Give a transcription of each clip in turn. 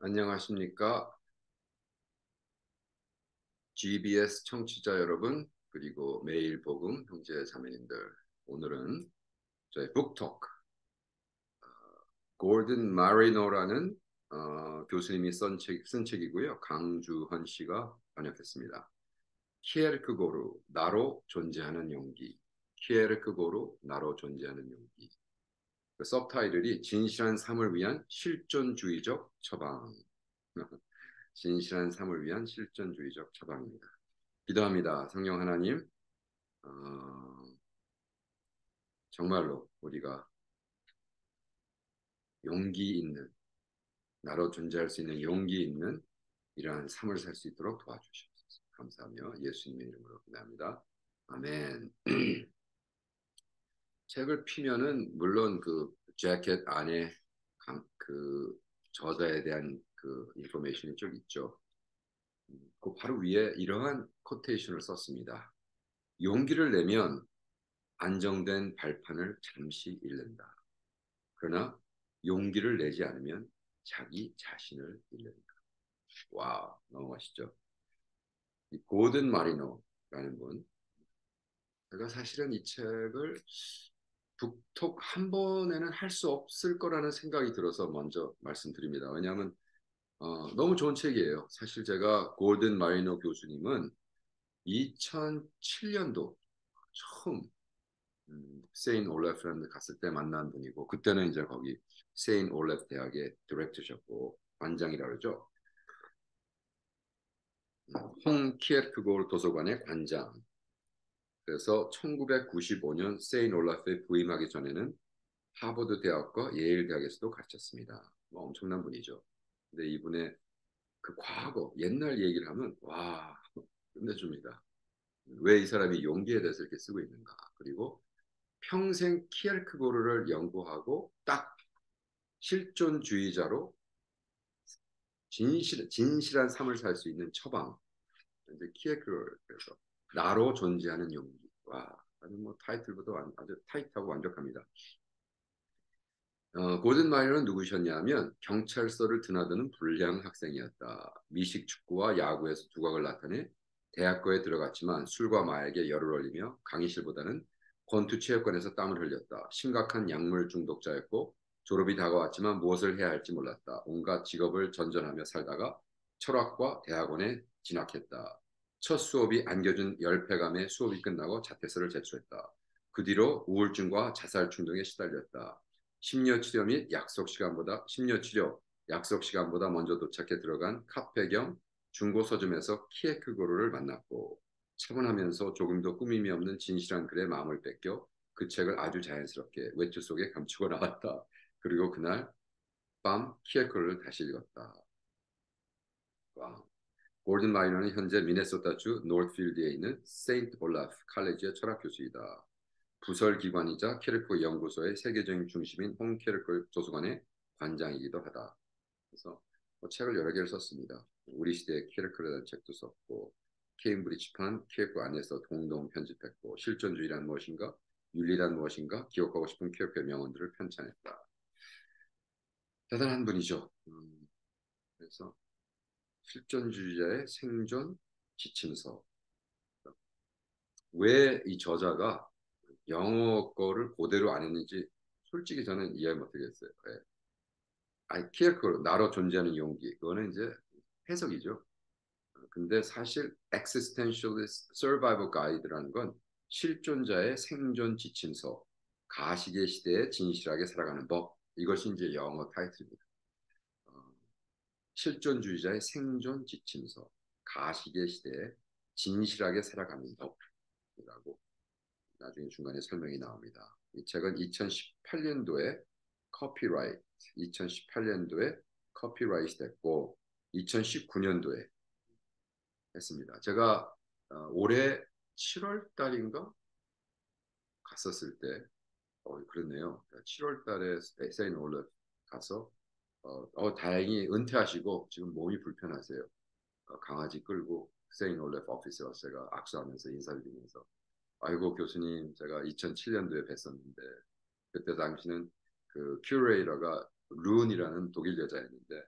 안녕하십니까? GBS 청취자 여러분, 그리고 매일 복음 형제 자매님들. 오늘은 저희 북토크, 골든 마리노라는 교수님이 쓴 책이고요. 강주헌 씨가 번역했습니다. 키에르크고르, 나로 존재하는 용기. 키에르크고르, 나로 존재하는 용기. 그 서브타이틀이 진실한 삶을 위한 실존주의적 처방. 진실한 삶을 위한 실존주의적 처방입니다. 기도합니다. 성령 하나님, 어, 정말로 우리가 용기 있는, 나로 존재할 수 있는 용기 있는 이러한 삶을 살 수 있도록 도와주시옵소서. 감사하며 예수님의 이름으로 기도합니다. 아멘. 책을 피면은 물론 그 재킷 안에 그 저자에 대한 그 인포메이션이 좀 있죠. 그 바로 위에 이러한 코테이션을 썼습니다. 용기를 내면 안정된 발판을 잠시 잃는다. 그러나 용기를 내지 않으면 자기 자신을 잃는다. 와, 너무 멋있죠. 이 고든 마리노라는 분, 제가 사실은 이 책을 북톡 한 번에는 할 수 없을 거라는 생각이 들어서 먼저 말씀드립니다. 왜냐하면 너무 좋은 책이에요. 사실 제가 고든 마리노 교수님은 2007년도 처음 세인 올레프랜드 갔을 때 만난 분이고, 그때는 이제 거기 세인 올레프 대학의 디렉터셨고 관장이라 그러죠. 홍 키에르크고르 도서관의 관장. 그래서 1995년 세인 올라프에 부임하기 전에는 하버드 대학과 예일 대학에서도 가르쳤습니다. 뭐 엄청난 분이죠. 근데 이분의 그 과거 옛날 얘기를 하면 와, 끝내줍니다. 왜 이 사람이 용기에 대해서 이렇게 쓰고 있는가. 그리고 평생 키에르크고르를 연구하고 딱 실존주의자로 진실한 삶을 살 수 있는 처방. 이제 키에르크고르에서 나로 존재하는 용기. 와, 아주 뭐 타이틀부터 아주 타이트하고 완벽합니다. 고든 마이어는 누구셨냐면 경찰서를 드나드는 불량 학생이었다. 미식 축구와 야구에서 두각을 나타내 대학교에 들어갔지만 술과 마약에 열을 올리며 강의실보다는 권투체육관에서 땀을 흘렸다. 심각한 약물 중독자였고 졸업이 다가왔지만 무엇을 해야 할지 몰랐다. 온갖 직업을 전전하며 살다가 철학과 대학원에 진학했다. 첫 수업이 안겨준 열패감에 수업이 끝나고 자퇴서를 제출했다. 그 뒤로 우울증과 자살 충동에 시달렸다. 심려 치료 약속 시간보다 먼저 도착해 들어간 카페 겸 중고 서점에서 키에크고르를 만났고 차분하면서 조금도 꾸밈이 없는 진실한 글에 마음을 뺏겨 그 책을 아주 자연스럽게 외투 속에 감추고 나왔다. 그리고 그날 밤 키에크고르를 다시 읽었다. 와. 골든 마이너는 현재 미네소타주 노스필드에 있는 세인트 올라프 칼리지의 철학 교수이다. 부설 기관이자 케르크 연구소의 세계적인 중심인 홍 케르크 도서관의 관장이기도 하다. 그래서 책을 여러 개를 썼습니다. 우리 시대의 케르크라는 책도 썼고 케임브리지판 케르크 안에서 동동 편집했고 실존주의란 무엇인가, 윤리란 무엇인가 기억하고 싶은 케르크의 명언들을 편찬했다. 대단한 분이죠. 그래서 실존주의자의 생존 지침서. 왜 이 저자가 영어 거를 그대로 안 했는지 솔직히 저는 이해 못하겠어요. 예. 키에르크고르 나로 존재하는 용기 그거는 이제 해석이죠. 근데 사실 Existentialist Survival Guide라는 건 실존자의 생존 지침서, 가시계 시대에 진실하게 살아가는 법, 이것이 이제 영어 타이틀입니다. 어, 실존주의자의 생존 지침서, 가시계 시대에 진실하게 살아가는 법이라고 나중에 중간에 설명이 나옵니다. 이 책은 2018년도에 커피라이트, 2018년도에 커피라이트 됐고 2019년도에 했습니다. 제가 올해 7월 달인가 갔었을 때, 그렇네요. 7월 달에 세인 올레 가서 다행히 은퇴하시고 지금 몸이 불편하세요. 강아지 끌고 세인 올레 오피스에 와서 제가 악수하면서 인사를 드리면서 아이고 교수님 제가 2007년도에 뵀었는데 그때 당시는 그 큐레이터가 룬이라는 독일 여자였는데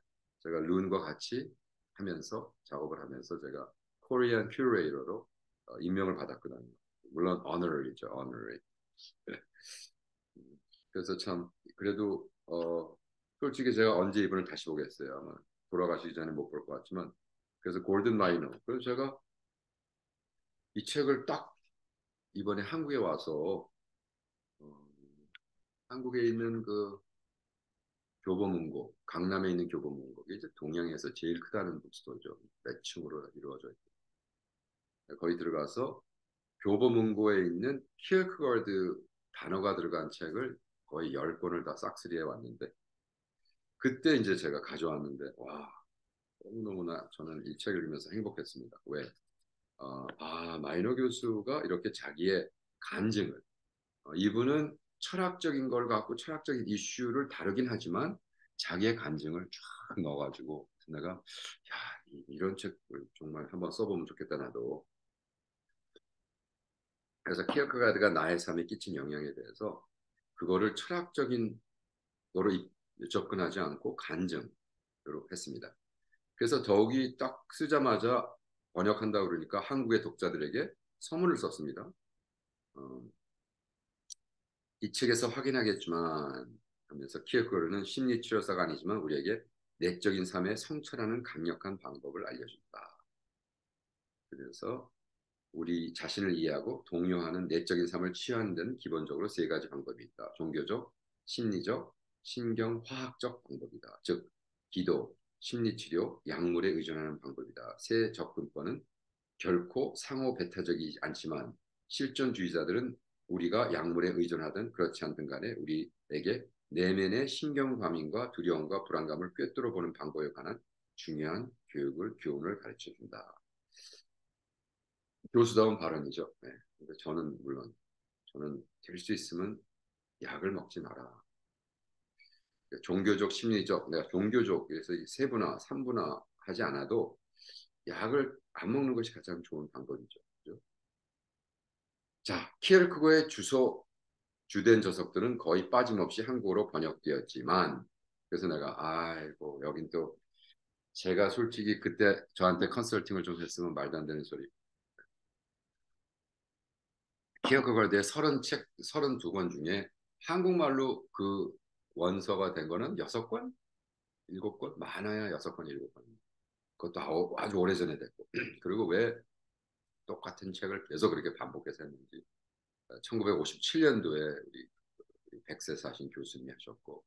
제가 룬과 같이 하면서 작업을 하면서 제가 코리안 큐레이터로 임명을 받았거든요. 물론 honor이죠, honorary. 그래서 참 그래도 솔직히 제가 언제 이분을 다시 보겠어요. 아마 돌아가시기 전에 못 볼 것 같지만 그래서 골든 마이너. 그래서 제가 이 책을 딱 이번에 한국에 와서 어, 한국에 있는 그 교보문고, 강남에 있는 교보문고, 이제 동양에서 제일 크다는 북스토어죠. 몇 층으로 이루어져 있고 거기 들어가서 교보문고에 있는 키어크거드 단어가 들어간 책을 거의 10권을 다 싹쓸이해 왔는데 그때 이제 제가 가져왔는데 와 너무너무나 저는 이 책을 읽으면서 행복했습니다. 왜? 마이너 교수가 이렇게 자기의 간증을 이분은 철학적인 걸 갖고 철학적인 이슈를 다루긴 하지만 자기의 간증을 쫙 넣어가지고 내가 야 이런 책을 정말 한번 써보면 좋겠다 나도. 그래서 키어크가드가 나의 삶에 끼친 영향에 대해서 그거를 철학적인 거로 접근하지 않고 간증으로 했습니다. 그래서 더욱이 딱 쓰자마자 번역한다 그러니까 한국의 독자들에게 서문을 썼습니다. 어, 이 책에서 확인하겠지만 하면서 키어크거드는 심리치료사가 아니지만 우리에게 내적인 삶에 성찰하는 강력한 방법을 알려준다. 그래서 우리 자신을 이해하고 동요하는 내적인 삶을 취하는 데는 기본적으로 세 가지 방법이 있다. 종교적, 심리적, 신경화학적 방법이다. 즉, 기도, 심리치료, 약물에 의존하는 방법이다. 세 접근법은 결코 상호 배타적이지 않지만 실존주의자들은 우리가 약물에 의존하든 그렇지 않든 간에 우리에게 내면의 신경과민과 두려움과 불안감을 꿰뚫어 보는 방법에 관한 중요한 교훈을 가르쳐 준다. 교수다운 발언이죠. 네. 근데 저는 물론 저는 될 수 있으면 약을 먹지 마라. 종교적, 심리적, 내가 종교적 그래서 세분화, 삼분화 하지 않아도 약을 안 먹는 것이 가장 좋은 방법이죠. 그죠? 자, 키르크고의 주된 저서들은 거의 빠짐없이 한국어로 번역되었지만 그래서 내가 아이고 여긴 또 제가 솔직히 그때 저한테 컨설팅을 좀 했으면 말도 안 되는 소리. 키어크거드의 30책, 32권 중에 한국말로 그 원서가 된 거는 6권? 7권? 많아야 6권, 7권. 그것도 아주 오래전에 됐고. 그리고 왜 똑같은 책을 계속 그렇게 반복해서 했는지. 1957년도에 우리 백세 사신 교수님이 하셨고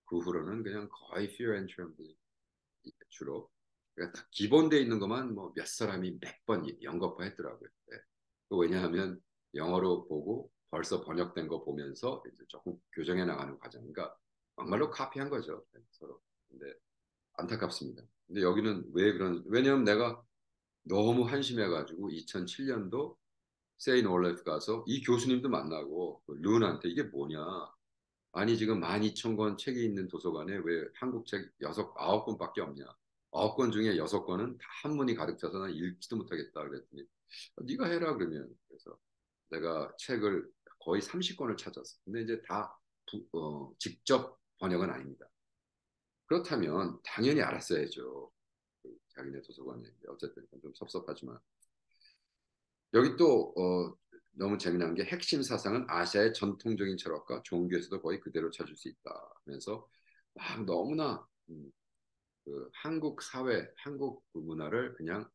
그 후로는 그냥 거의 Fear and Trembling 주로 그러니까 딱 기본돼 있는 것만 뭐 몇 사람이 몇 번 연거푸했더라고요. 네. 왜냐하면 영어로 보고 벌써 번역된 거 보면서 이제 조금 교정해 나가는 과정. 그러니까 막말로 카피한 거죠. 네, 서로. 근데 안타깝습니다. 근데 여기는 왜 왜냐하면 내가 너무 한심해가지고 2007년도 세인 올레프 가서 이 교수님도 만나고 그 룬한테 이게 뭐냐. 아니 지금 12,000권 책이 있는 도서관에 왜 한국 책 9권밖에 없냐. 9권 중에 6권은 다 한문이 가득 차서 난 읽지도 못하겠다 그랬더니 네가 해라 그러면 그래서 내가 책을 거의 30권을 찾았어. 근데 이제 다 직접 번역은 아닙니다. 그렇다면 당연히 알았어야죠. 자기네 도서관에. 어쨌든 좀 섭섭하지만 여기 또 너무 재미난 게 핵심 사상은 아시아의 전통적인 철학과 종교에서도 거의 그대로 찾을 수 있다. 그래서 막 너무나 그 한국 사회, 한국 그 문화를 그냥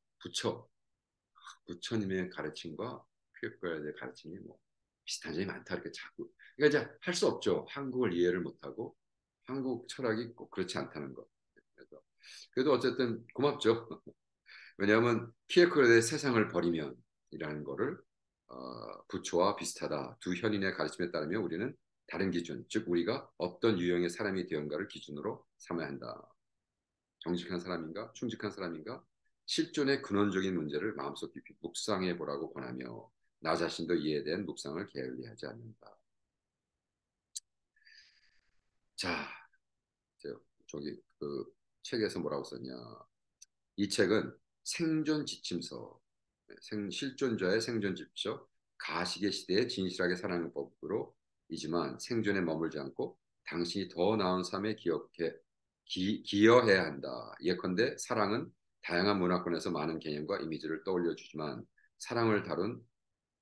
부처님의 가르침과 퀴어크의 가르침이 뭐 비슷한 점이 많다 이렇게 자꾸. 그러니까 이제 할 수 없죠. 한국을 이해를 못하고 한국 철학이 꼭 그렇지 않다는 거. 그래서 그래도 어쨌든 고맙죠. 왜냐하면 키에크의 세상을 버리면이라는 거를 부처와 비슷하다. 두 현인의 가르침에 따르면 우리는 다른 기준, 즉 우리가 어떤 유형의 사람이 되었는가를 기준으로 삼아야 한다. 정직한 사람인가, 충직한 사람인가, 실존의 근원적인 문제를 마음속 깊이 묵상해 보라고 권하며 나 자신도 이에 대한 묵상을 게을리하지 않는다. 자, 저기 그 책에서 뭐라고 썼냐? 이 책은 생존 지침서, 실존자의 생존 지침서, 가시의 시대의 진실하게 살아가는 법으로 이지만 생존에 머물지 않고 당신이 더 나은 삶에 기억해 기여해야 한다. 예컨대 사랑은 다양한 문화권에서 많은 개념과 이미지를 떠올려 주지만 사랑을 다룬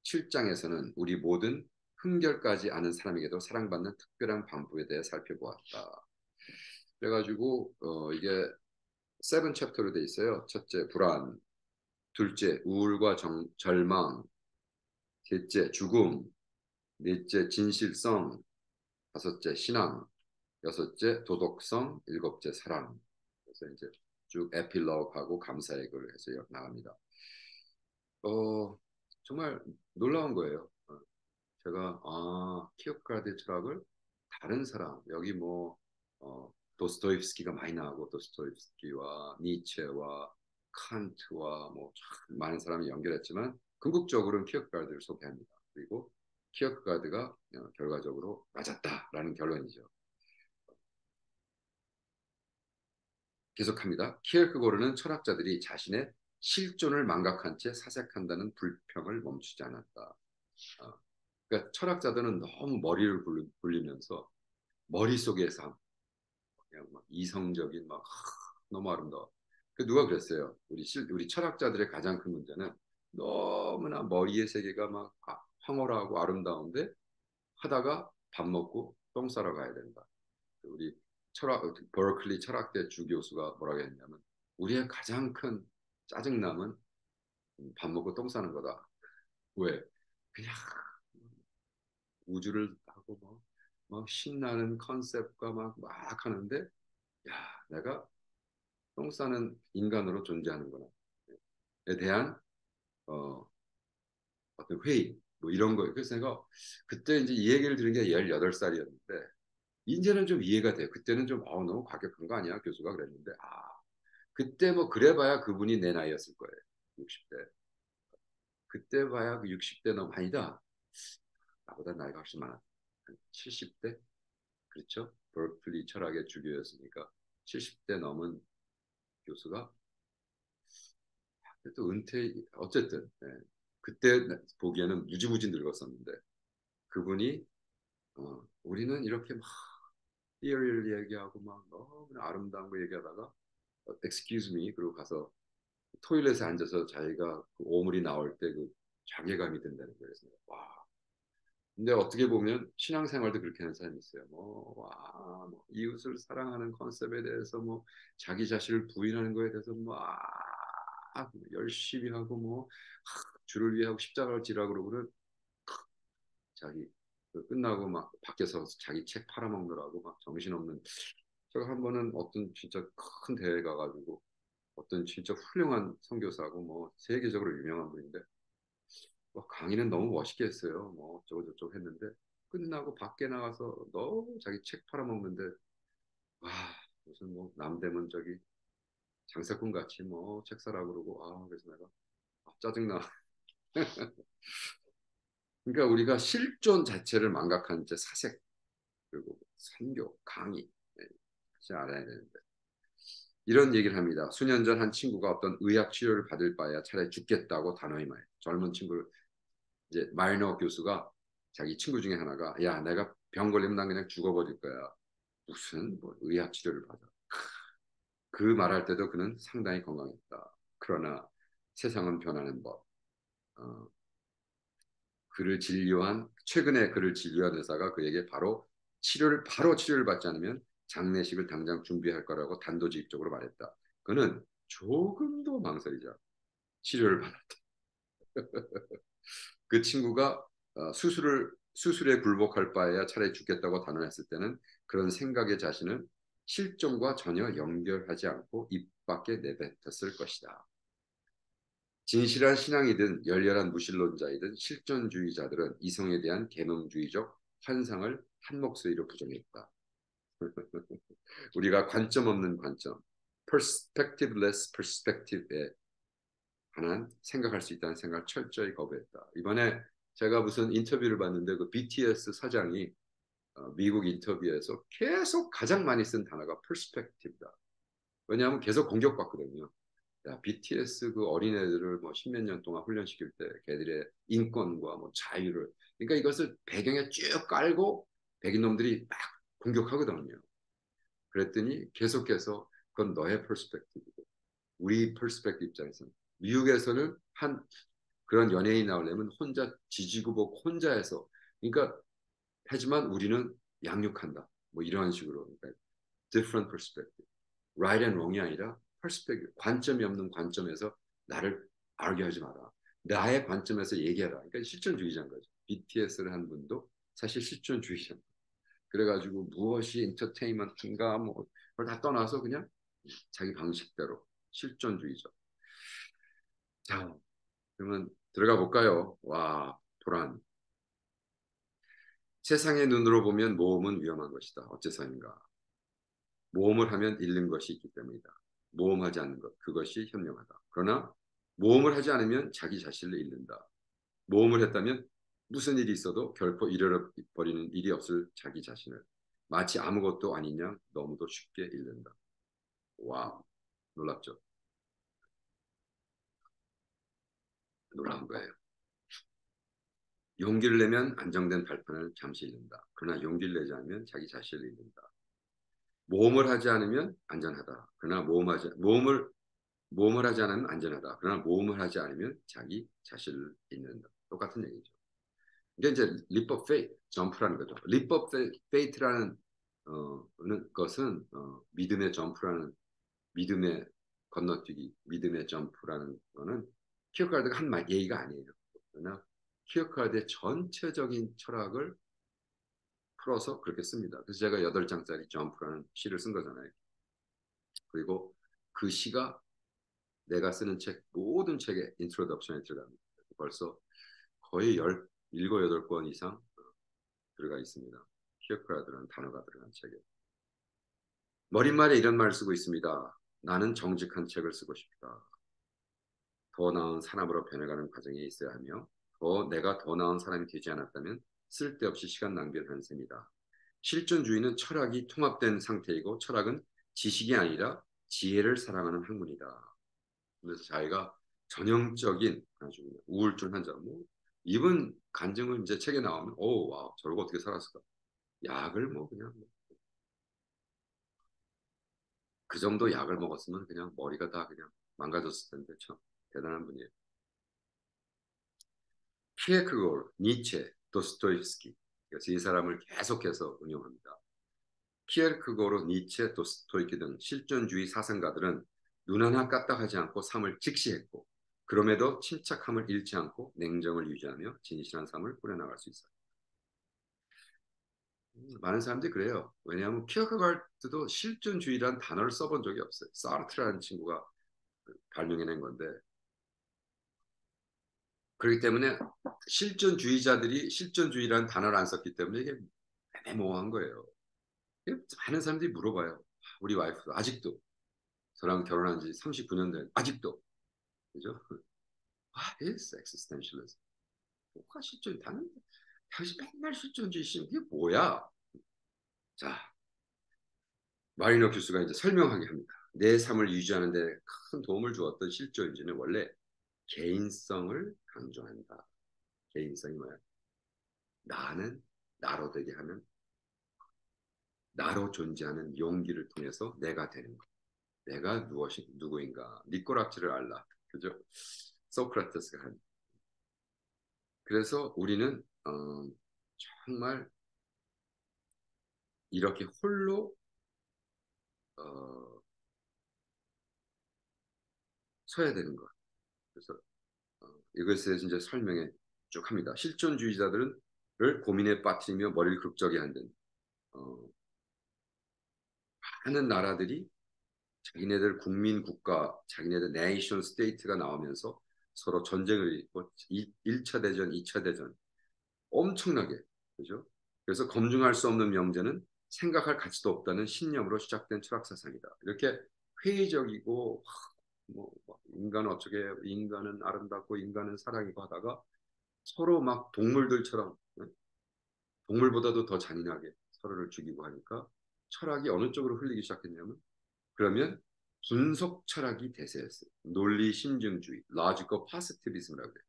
7장에서는 우리 모든 흠결까지 아는 사람에게도 사랑받는 특별한 방법에 대해 살펴보았다. 그래가지고 이게 세븐 챕터로 돼 있어요. 첫째 불안, 둘째 우울과 절망, 셋째 죽음, 넷째 진실성, 다섯째 신앙, 여섯째 도덕성, 일곱째 사랑. 그래서 이제 쭉 에필로그하고 감사의 글을 해서 나갑니다. 정말 놀라운 거예요. 제가 키어크가드의 철학을 다른 사람 여기 뭐 도스토옙스키가 많이 나오고 도스토옙스키와 니체와 칸트와 뭐 참 많은 사람이 연결했지만 궁극적으로는 키어크가드를 소개합니다. 그리고 키어크가드가 결과적으로 맞았다라는 결론이죠. 계속합니다. 키에르케고르는 철학자들이 자신의 실존을 망각한 채 사색한다는 불평을 멈추지 않았다. 어, 그러니까 철학자들은 너무 머리를 굴리면서 머릿속에서 그냥 막 이성적인 막 너무 아름다워. 그 누가 그랬어요? 우리 철학자들의 가장 큰 문제는 너무나 머리의 세계가 막 황홀하고 아름다운데 하다가 밥 먹고 똥 싸러 가야 된다. 우리 버클리 철학대 주교수가 뭐라고 했냐면 우리의 가장 큰 짜증남은 밥 먹고 똥 싸는 거다. 왜? 그냥 우주를 하고 막 신나는 컨셉과 막 하는데 야 내가 똥 싸는 인간으로 존재하는구나. 에 대한 어, 어떤 회의 뭐 이런 거. 그래서 내가 그때 이제 이 얘기를 들은 게 18살이었는데 이제는 좀 이해가 돼요. 그때는 좀 너무 과격한 거 아니야 교수가 그랬는데 그때 뭐 그래봐야 그분이 내 나이였을 거예요. 60대. 그때 봐야 그 60대 너무 아니다. 나보다 나이가 훨씬 많아. 한 70대? 그렇죠? 버클리 철학의 주교였으니까 70대 넘은 교수가 또 은퇴 어쨌든 그때 보기에는 무지무지 늙었었는데 그분이 우리는 이렇게 막 띠어리를 얘기하고 막 너무나 아름다운 거 얘기하다가 excuse me 그리고 가서 토일렛에 앉아서 자기가 그 오물이 나올 때 그 자괴감이 든다는 거예요. 그래서 와. 근데 어떻게 보면 신앙생활도 그렇게 하는 사람이 있어요. 뭐 이웃을 사랑하는 컨셉에 대해서 뭐 자기 자신을 부인하는 거에 대해서 열심히 하고 주를 위해 하고 십자가를 지라고 그러고는 자기 끝나고 막 밖에서 자기 책 팔아먹느라고 막 정신없는. 제가 한 번은 어떤 진짜 큰 대회 가가지고 어떤 진짜 훌륭한 선교사고 뭐 세계적으로 유명한 분인데 강의는 너무 멋있게 했어요. 뭐 어쩌고 저쩌고 했는데 끝나고 밖에 나가서 너무 자기 책 팔아먹는데 와 무슨 뭐 남대문 저기 장사꾼 같이 뭐 책 사라 그러고 그래서 내가 짜증나. 그러니까 우리가 실존 자체를 망각한 채 사색 그리고 선교 강의 하지 알아야 되는데 이런 얘기를 합니다. 수년 전 한 친구가 어떤 의학 치료를 받을 바에야 차라리 죽겠다고 단호히 말해. 젊은 친구를 이제 마이너 교수가 자기 친구 중에 하나가 야 내가 병 걸리면 난 그냥 죽어버릴 거야. 무슨 뭐 의학 치료를 받아. 그 말할 때도 그는 상당히 건강했다. 그러나 세상은 변하는 법. 어, 최근에 그를 진료한 의사가 그에게 바로 치료를 받지 않으면 장례식을 당장 준비할 거라고 단도직입적으로 말했다. 그는 조금도 망설이지 않고 치료를 받았다. 그 친구가 수술에 굴복할 바에야 차라리 죽겠다고 단언했을 때는 그런 생각의 자신은 실존과 전혀 연결하지 않고 입 밖에 내뱉었을 것이다. 진실한 신앙이든 열렬한 무신론자이든 실존주의자들은 이성에 대한 계몽주의적 환상을 한 목소리로 부정했다. 우리가 관점 없는 관점, perspectiveless perspective에 관한 생각할 수 있다는 생각을 철저히 거부했다. 이번에 제가 무슨 인터뷰를 봤는데 그 BTS 사장이 미국 인터뷰에서 계속 가장 많이 쓴 단어가 perspective다. 왜냐하면 계속 공격받거든요. 야, BTS 그 어린애들을 뭐 십몇 년 동안 훈련시킬 때 걔들의 인권과 뭐 자유를 그러니까 이것을 배경에 쭉 깔고 백인 놈들이 막 공격하거든요. 그랬더니 계속해서 그건 너의 퍼스펙티브고 우리 퍼스펙티브 입장에서는 미국에서는 한 그런 연예인 나오려면 혼자 지지고 볶 혼자 해서 그러니까 하지만 우리는 양육한다. 뭐 이런 식으로 그러니까 different perspective. right and wrong이 아니라 perspective. 관점이 없는 관점에서 나를 argue하지 마라. 나의 관점에서 얘기하라. 그러니까 실존주의자인 거죠. BTS를 한 분도 사실 실존주의자입니다. 그래가지고 무엇이 엔터테인먼트인가 뭐 그걸 다 떠나서 그냥 자기 방식대로 실존주의자. 자, 그러면 들어가 볼까요? 와, 도란. 세상의 눈으로 보면 모험은 위험한 것이다. 어째서인가? 모험을 하면 잃는 것이 있기 때문이다. 모험하지 않는 것, 그것이 현명하다. 그러나 모험을 하지 않으면 자기 자신을 잃는다. 모험을 했다면 무슨 일이 있어도 결코 잃어버리는 일이 없을 자기 자신을 마치 아무것도 아닌 양 너무도 쉽게 잃는다. 와우, 놀랍죠? 놀라운 거예요. 용기를 내면 안정된 발판을 잠시 잃는다. 그러나 용기를 내지 않으면 자기 자신을 잃는다. 모험을 하지 않으면 안전하다. 그러나 모험을 하지 않으면 안전하다. 그러나 모험을 하지 않으면 자기 자신을 잃는다. 똑같은 얘기죠. 이게 이제 leap of faith, 점프라는 거죠. leap of faith라는 것은 믿음의 점프라는 믿음의 건너뛰기, 믿음의 점프라는 거는 키어카드가 한 얘기가 아니에요. 그러나 키어카드의 전체적인 철학을 풀어서 그렇게 씁니다. 그래서 제가 8장짜리 점프라는 시를 쓴 거잖아요. 그리고 그 시가 내가 쓰는 책 모든 책에 인트로덕션에 들어갑니다. 벌써 거의 17, 8권 이상 들어가 있습니다. 키어크라드라는 단어가 들어간 책에. 머릿말에 이런 말을 쓰고 있습니다. 나는 정직한 책을 쓰고 싶다. 더 나은 사람으로 변해가는 과정에 있어야 하며 내가 더 나은 사람이 되지 않았다면 쓸데없이 시간 낭비하는 셈이다. 실존주의는 철학이 통합된 상태이고 철학은 지식이 아니라 지혜를 사랑하는 학문이다. 그래서 자기가 전형적인 아주 우울증 환자, 뭐 이분 간증을 이제 책에 나오면 오, 와, 저러고 어떻게 살았을까? 약을 뭐 그냥 그 정도 약을 먹었으면 그냥 머리가 다 그냥 망가졌을 텐데 참 대단한 분이에요. 키에크고르, 니체, 도스토옙스키. 그래서 이 사람을 계속해서 응용합니다. 키에크고르, 니체, 도스토옙스키 등 실존주의 사상가들은 눈 하나 까딱하지 않고 삶을 직시했고 그럼에도 침착함을 잃지 않고 냉정을 유지하며 진실한 삶을 꾸려나갈 수 있어요. 많은 사람들이 그래요. 왜냐하면 키어크가르트도 실존주의라는 단어를 써본 적이 없어요. 사르트라는 친구가 발명해낸 건데 그렇기 때문에 실존주의자들이 실존주의라는 단어를 안 썼기 때문에 이게 애매모호한 거예요. 많은 사람들이 물어봐요. 우리 와이프도 아직도 저랑 결혼한 지 39년 된 아직도 그죠? What is existentialism? 뭐가 실존? 당신 맨날 실존주의심 이게 뭐야? 자, 마리노 교수가 이제 설명하게 합니다. 내 삶을 유지하는 데 큰 도움을 주었던 실존주의는 원래 개인성을 강조한다. 개인성이 뭐야? 나는 나로 되게 하는 나로 존재하는 용기를 통해서 내가 되는 것. 내가 누구인가? 네 꼬락지를 알라. 그죠? 소크라테스가 한. 그래서 우리는 정말 이렇게 홀로 어, 서야 되는 것. 그래서 이것에 이제 설명에 쭉 합니다. 실존주의자들은 고민에 빠뜨리며 머리를 극적이 한는 많은 나라들이 자기네들 국민 국가, 자기네들 네이션 스테이트가 나오면서 서로 전쟁을 일고 1차 대전, 2차 대전 엄청나게 그죠? 그래서 검증할 수 없는 명제는 생각할 가치도 없다는 신념으로 시작된 철학 사상이다. 이렇게 회의적이고 뭐 인간은 어떻게 해요? 인간은 아름답고 인간은 사랑이고 하다가 서로 막 동물들처럼 동물보다도 더 잔인하게 서로를 죽이고 하니까 철학이 어느 쪽으로 흘리기 시작했냐면 그러면 분석 철학이 대세였어요. 논리 심증주의, logical positivism라고 해요.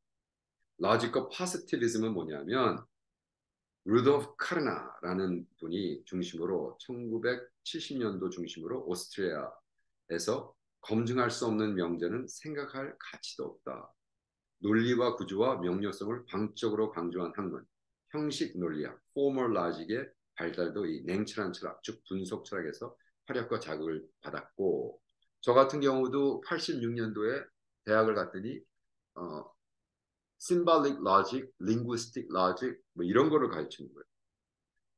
logical positivism은 뭐냐면 루돌프 카르나라는 분이 중심으로 1970년도 중심으로 오스트리아에서 검증할 수 없는 명제는 생각할 가치도 없다. 논리와 구조와 명료성을 광적으로 강조한 학문, 형식 논리학, 포멀 라직의 발달도 이 냉철한 철학, 즉 분석 철학에서 활약과 자극을 받았고, 저 같은 경우도 86년도에 대학을 갔더니 어, symbolic logic, linguistic logic 뭐 이런 거를 가르치는 거예요.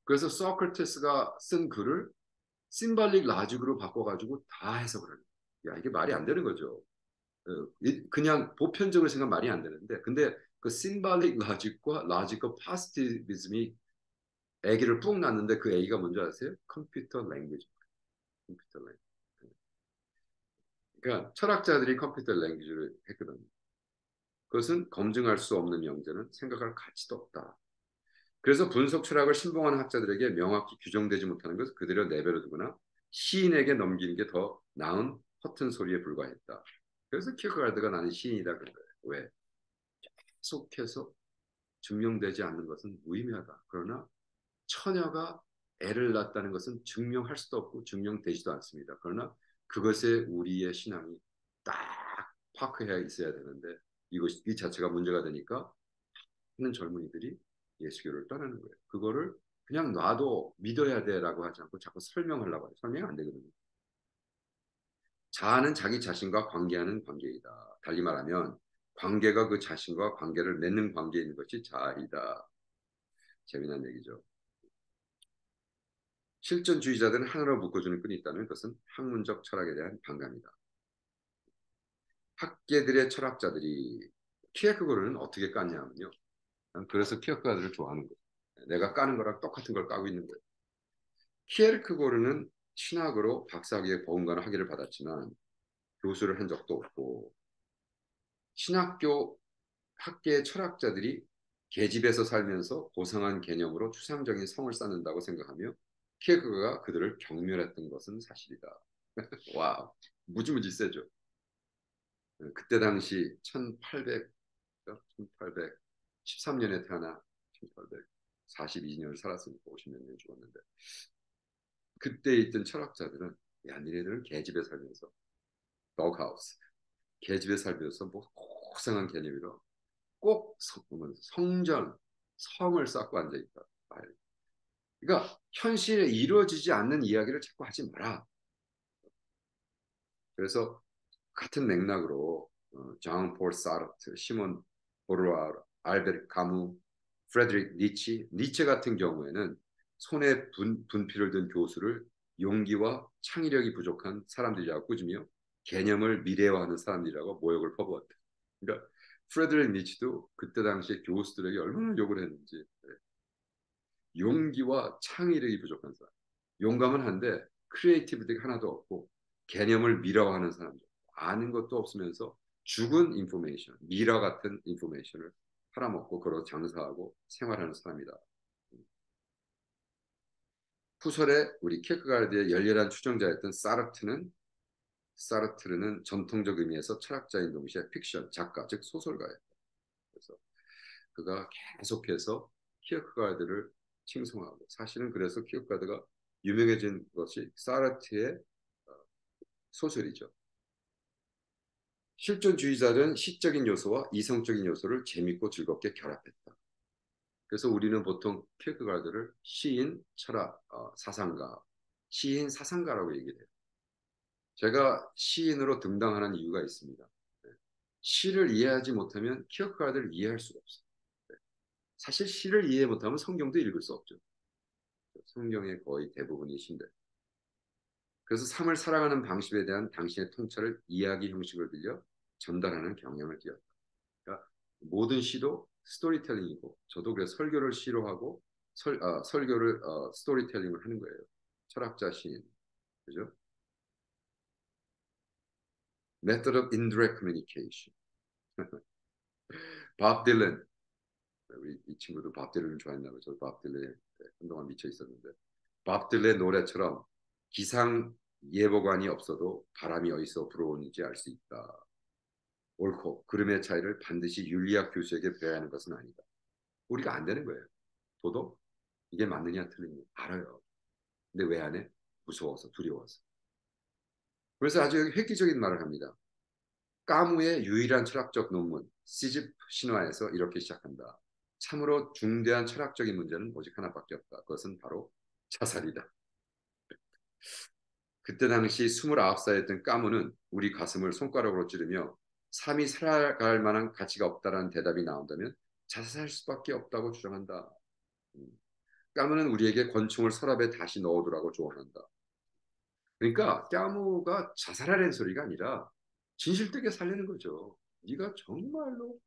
그래서 소크라테스가 쓴 글을 심발릭 라직으로 바꿔가지고 다 해석을 하는 거예요. 야, 이게 말이 안 되는 거죠. 그냥 보편적으로 생각하면 말이 안 되는데, 근데 그 심발릭 라직과 파스티비즘이 애기를 뿡 낳는데 그 애기가 뭔지 아세요? 컴퓨터 랭귀지. 컴퓨터 랭귀지. 그러니까 철학자들이 컴퓨터 랭귀지를 했거든요. 그것은 검증할 수 없는 명제는 생각할 가치도 없다. 그래서 분석 철학을 신봉하는 학자들에게 명확히 규정되지 못하는 것을 그대로 내버려 두거나 시인에게 넘기는 게 더 나은 허튼 소리에 불과했다. 그래서 키어가르드가 나는 시인이다 그런 거예요. 왜? 계속해서 증명되지 않는 것은 무의미하다. 그러나 처녀가 애를 낳았다는 것은 증명할 수도 없고 증명되지도 않습니다. 그러나 그것에 우리의 신앙이 딱 파크해야 있어야 되는데 이 자체가 문제가 되니까 하는 젊은이들이 예수교를 떠나는 거예요. 그거를 그냥 놔도 믿어야 돼라고 하지 않고 자꾸 설명하려고 해요. 설명이 안 되거든요. 자아는 자기 자신과 관계하는 관계이다. 달리 말하면 관계가 그 자신과 관계를 맺는 관계에 있는 것이 자아이다. 재미난 얘기죠. 실존주의자들은 하나로 묶어주는 끈이 있다면 그것은 학문적 철학에 대한 반감이다. 학계들의 철학자들이 키에크고르는 어떻게 깠냐면요. 그래서 키에크고르를 좋아하는 거예요. 내가 까는 거랑 똑같은 걸 까고 있는 거예요. 키에르크고르는 신학으로 박사학위에 버금가는 학위를 받았지만 교수를 한 적도 없고 신학교 학계의 철학자들이 계집에서 살면서 고상한 개념으로 추상적인 성을 쌓는다고 생각하며 키에르크고르가 그들을 경멸했던 것은 사실이다. 와, 무지무지 세죠. 그때 당시 1800, 1813년에 태어나 1842년을 살았으니까 50몇 년 죽었는데 그때 있던 철학자들은 야, 니네들은 계집에 살면서 덕하우스 계집에 살면서 뭐 고상한 개념이라 꼭 성전 성을 쌓고 앉아 있다. 그러니까 현실에 이루어지지 않는 이야기를 자꾸 하지 마라. 그래서 같은 맥락으로 장폴 사르트, 시몬 보르와, 알베르 카무, 프레드릭 니체 같은 경우에는 손에 분필을 든 교수를 용기와 창의력이 부족한 사람들이라고 꾸짖으며 개념을 미래화하는 사람들이라고 모욕을 퍼부었다. 그러니까 프레드릭 니치도 그때 당시에 교수들에게 얼마나 욕을 했는지 용기와 창의력이 부족한 사람. 용감은 한데 크리에이티비티가 하나도 없고 개념을 미화하는 사람들. 아는 것도 없으면서 죽은 인포메이션, 미라 같은 인포메이션을 팔아먹고 걸어 장사하고 생활하는 사람이다. 후설에 우리 키르케가르드의 열렬한 추종자였던 사르트르는 전통적 의미에서 철학자인 동시에 픽션 작가, 즉 소설가예요. 그래서 그가 계속해서 키르케가르드를 칭송하고 사실은 그래서 키르케가르드가 유명해진 것이 사르트의 소설이죠. 실존주의자는 시적인 요소와 이성적인 요소를 재밌고 즐겁게 결합했다. 그래서 우리는 보통 키르케가르드를 시인, 철학, 사상가, 시인, 사상가라고 얘기를 해요. 제가 시인으로 등당하는 이유가 있습니다. 네. 시를 이해하지 못하면 키르케가르드를 이해할 수가 없어요. 네. 사실 시를 이해 못하면 성경도 읽을 수 없죠. 성경의 거의 대부분이 시인데. 그래서 삶을 살아가는 방식에 대한 당신의 통찰을 이야기 형식을 빌려 전달하는 경향을 띄었다. 그러니까 모든 시도 스토리텔링이고 저도 그래서 설교를 시로 하고 설교를 스토리텔링을 하는 거예요. 철학자 시인. 그죠? Method of indirect communication. 밥 딜런. 우리 이 친구도 밥 딜런을 좋아했나 봐요. 저도 밥 딜런에 한동안 미쳐 있었는데 밥 딜런의 노래처럼 기상 예보관이 없어도 바람이 어디서 불어오는지 알 수 있다. 옳고 그름의 차이를 반드시 윤리학 교수에게 배워야 하는 것은 아니다. 우리가 안 되는 거예요. 도덕? 이게 맞느냐 틀리냐 알아요. 근데 왜 안 해? 무서워서 두려워서. 그래서 아주 획기적인 말을 합니다. 까무의 유일한 철학적 논문 시집 신화에서 이렇게 시작한다. 참으로 중대한 철학적인 문제는 오직 하나밖에 없다. 그것은 바로 자살이다. 그때 당시 29살이었던 까무는 우리 가슴을 손가락으로 찌르며 삶이 살아갈 만한 가치가 없다라는 대답이 나온다면 자살할 수밖에 없다고 주장한다. 음. 까무는 우리에게 권총을 서랍에 다시 넣어두라고 조언한다. 그러니까 까무가 자살하라는 소리가 아니라 진실되게 살리는 거죠. 네가 정말로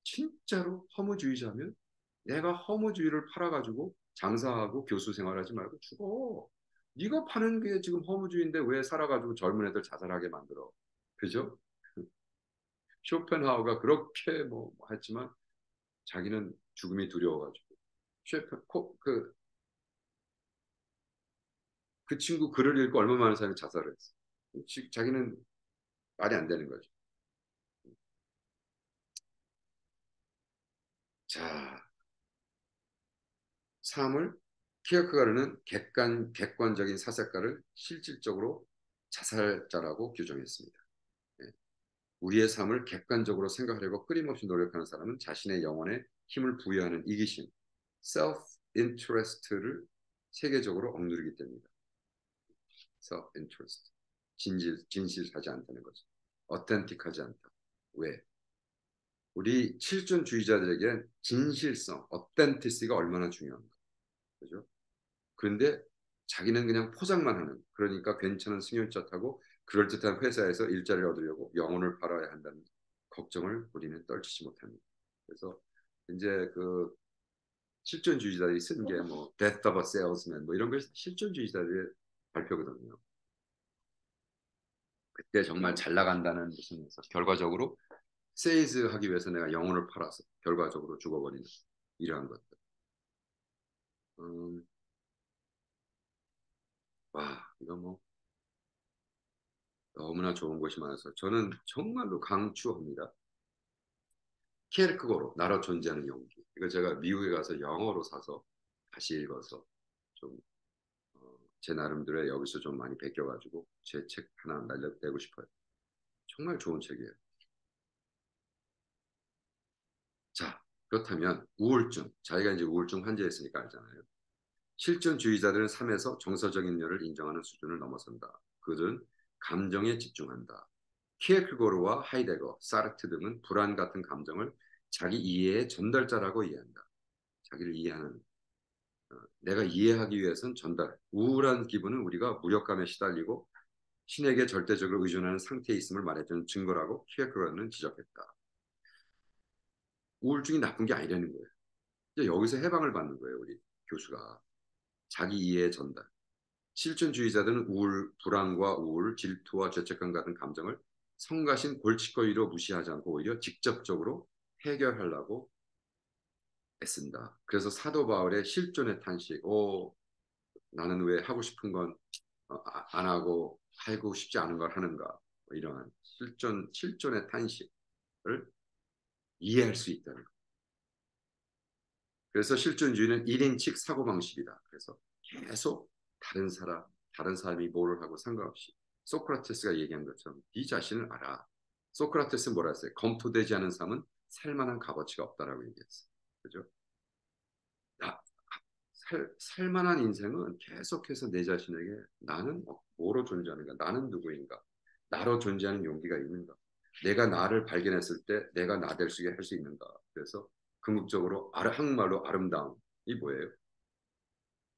진짜로 허무주의자면 내가 허무주의를 팔아가지고 장사하고 교수 생활하지 말고 죽어. 네가 파는 게 지금 허무주의인데 왜 살아가지고 젊은 애들 자살하게 만들어? 그죠? 쇼펜하우가 그렇게 뭐 했지만 자기는 죽음이 두려워가지고 그 친구 글을 읽고 얼마 많은 사람이 자살을 했어. 자기는 말이 안 되는 거죠. 자, 삶을 키어크가르는 객관적인 사색가를 실질적으로 자살자라고 규정했습니다. 예. 우리의 삶을 객관적으로 생각하려고 끊임없이 노력하는 사람은 자신의 영혼에 힘을 부여하는 이기심, self-interest를 세계적으로 억누르기 때문이다. self-interest, 진실하지 않다는 거죠. 어텐틱하지 않다. 왜? 우리 실존주의자들에게 진실성, 어텐티시가 얼마나 중요한가. 그죠? 그런데 자기는 그냥 포장만 하는 그러니까 괜찮은 승용차 타고 그럴듯한 회사에서 일자리를 얻으려고 영혼을 팔아야 한다는 걱정을 우리는 떨치지 못합니다. 그래서 이제 그 실존주의자들이 쓴 게 뭐 Death of a Salesman 뭐 이런 게 실존주의자들의 발표거든요. 그때 정말 잘 나간다는 무슨 결과적으로 세일즈 하기 위해서 내가 영혼을 팔아서 결과적으로 죽어버리는 이러한 것들. 음, 와 이거 뭐 너무나 좋은 것이 많아서 저는 정말로 강추합니다. 키에르크고로 나로 존재하는 용기. 이거 제가 미국에 가서 영어로 사서 다시 읽어서 좀 제 나름대로 여기서 좀 많이 베껴가지고 제 책 하나 날려내고 싶어요. 정말 좋은 책이에요. 자, 그렇다면 우울증. 자기가 이제 우울증 환자였으니까 알잖아요. 실존주의자들은 삶에서 정서적인 면을 인정하는 수준을 넘어선다. 그들은 감정에 집중한다. 키에크고르와 하이데거, 사르트 등은 불안 같은 감정을 자기 이해의 전달자라고 이해한다. 자기를 이해하는 내가 이해하기 위해서는 전달. 우울한 기분은 우리가 무력감에 시달리고 신에게 절대적으로 의존하는 상태에 있음을 말해주는 증거라고 키에크고르는 지적했다. 우울증이 나쁜 게 아니라는 거예요. 이제 여기서 해방을 받는 거예요, 우리 교수가. 자기 이해의 전달. 실존주의자들은 불안과 우울, 질투와 죄책감 같은 감정을 성가신 골칫거리로 무시하지 않고 오히려 직접적으로 해결하려고 애쓴다. 그래서 사도 바울의 실존의 탄식, 나는 왜 하고 싶은 건 안 하고 하고 싶지 않은 걸 하는가? 뭐 이러한 실존의 탄식을 이해할 수 있다는 것. 그래서 실존주의는 1인칭 사고방식이다. 그래서 계속 다른 사람이 뭐를 하고 상관없이 소크라테스가 얘기한 것처럼 네 자신을 알아. 소크라테스는 뭐라 했어요? 검토되지 않은 삶은 살만한 값어치가 없다라고 얘기했어요. 그죠? 나, 살만한 인생은 계속해서 내 자신에게 나는 뭐로 존재하는가? 나는 누구인가? 나로 존재하는 용기가 있는가? 내가 나를 발견했을 때 내가 나 될 수 있게 할 수 있는가? 그래서 궁극적으로 한국말로 아름다움이 뭐예요?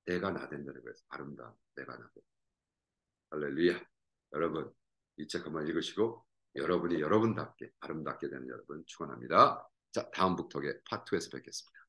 내가 나 된다는 거예요. 아름다움, 내가 나 된다. 할렐루야. 여러분, 이 책 한번 읽으시고 여러분이 여러분답게 아름답게 되는 여러분 축원합니다. 자, 다음 북톡의 파트 2에서 뵙겠습니다.